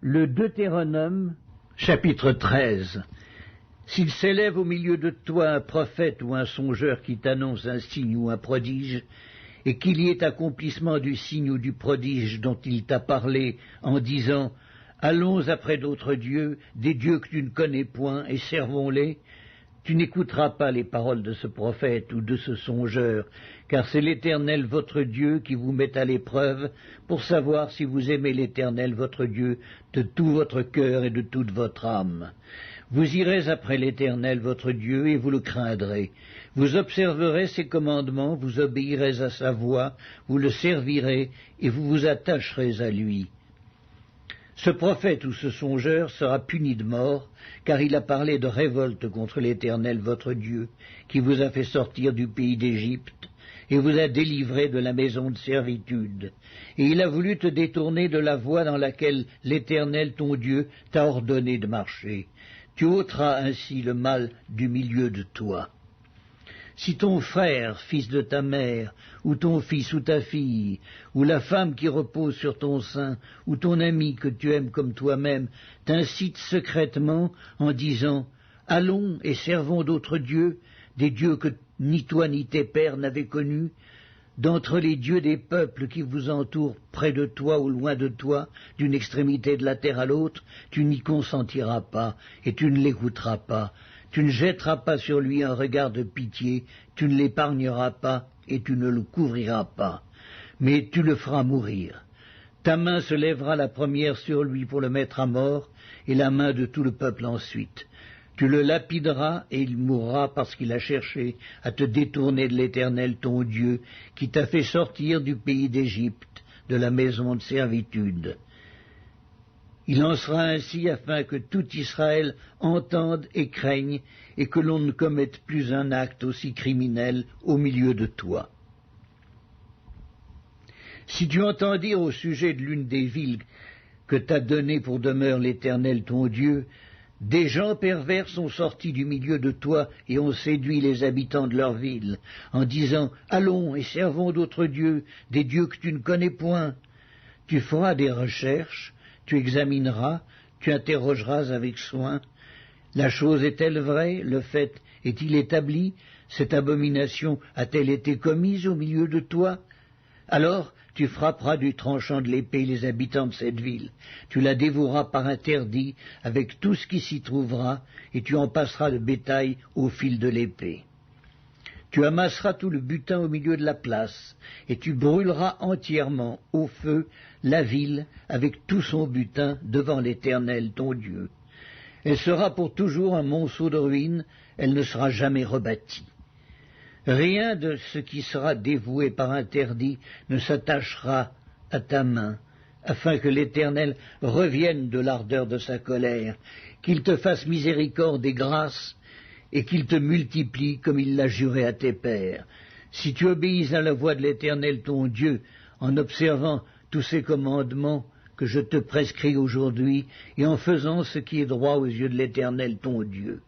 Le Deutéronome, chapitre 13. S'il s'élève au milieu de toi un prophète ou un songeur qui t'annonce un signe ou un prodige, et qu'il y ait accomplissement du signe ou du prodige dont il t'a parlé, en disant « Allons après d'autres dieux, des dieux que tu ne connais point, et servons-les », tu n'écouteras pas les paroles de ce prophète ou de ce songeur, car c'est l'Éternel votre Dieu qui vous met à l'épreuve pour savoir si vous aimez l'Éternel votre Dieu de tout votre cœur et de toute votre âme. Vous irez après l'Éternel votre Dieu et vous le craindrez. Vous observerez ses commandements, vous obéirez à sa voix, vous le servirez et vous vous attacherez à lui. Ce prophète ou ce songeur sera puni de mort, car il a parlé de révolte contre l'Éternel votre Dieu, qui vous a fait sortir du pays d'Égypte, et vous a délivré de la maison de servitude. Et il a voulu te détourner de la voie dans laquelle l'Éternel ton Dieu t'a ordonné de marcher. Tu ôteras ainsi le mal du milieu de toi. Si ton frère, fils de ta mère, ou ton fils ou ta fille, ou la femme qui repose sur ton sein, ou ton ami que tu aimes comme toi-même, t'incite secrètement en disant « Allons et servons d'autres dieux, des dieux que ni toi ni tes pères n'avaient connus, d'entre les dieux des peuples qui vous entourent près de toi ou loin de toi, d'une extrémité de la terre à l'autre, tu n'y consentiras pas et tu ne l'écouteras pas. Tu ne jetteras pas sur lui un regard de pitié, tu ne l'épargneras pas et tu ne le couvriras pas, mais tu le feras mourir. Ta main se lèvera la première sur lui pour le mettre à mort, et la main de tout le peuple ensuite. Tu le lapideras et il mourra parce qu'il a cherché à te détourner de l'Éternel ton Dieu, qui t'a fait sortir du pays d'Égypte, de la maison de servitude. Il en sera ainsi afin que tout Israël entende et craigne, et que l'on ne commette plus un acte aussi criminel au milieu de toi. Si tu entends dire au sujet de l'une des villes que t'a données pour demeure l'Éternel ton Dieu, des gens pervers sont sortis du milieu de toi et ont séduit les habitants de leur ville, en disant « Allons et servons d'autres dieux, des dieux que tu ne connais point ». Tu feras des recherches, tu examineras, tu interrogeras avec soin. La chose est-elle vraie? Le fait est-il établi? Cette abomination a-t-elle été commise au milieu de toi? Alors tu frapperas du tranchant de l'épée les habitants de cette ville. Tu la dévoueras par interdit avec tout ce qui s'y trouvera, et tu en passeras le bétail au fil de l'épée. Tu amasseras tout le butin au milieu de la place, et tu brûleras entièrement au feu la ville avec tout son butin devant l'Éternel ton Dieu. Elle sera pour toujours un monceau de ruines, elle ne sera jamais rebâtie. Rien de ce qui sera dévoué par interdit ne s'attachera à ta main, afin que l'Éternel revienne de l'ardeur de sa colère, qu'il te fasse miséricorde et grâce, et qu'il te multiplie comme il l'a juré à tes pères. Si tu obéis à la voix de l'Éternel ton Dieu, en observant tous ces commandements que je te prescris aujourd'hui, et en faisant ce qui est droit aux yeux de l'Éternel ton Dieu.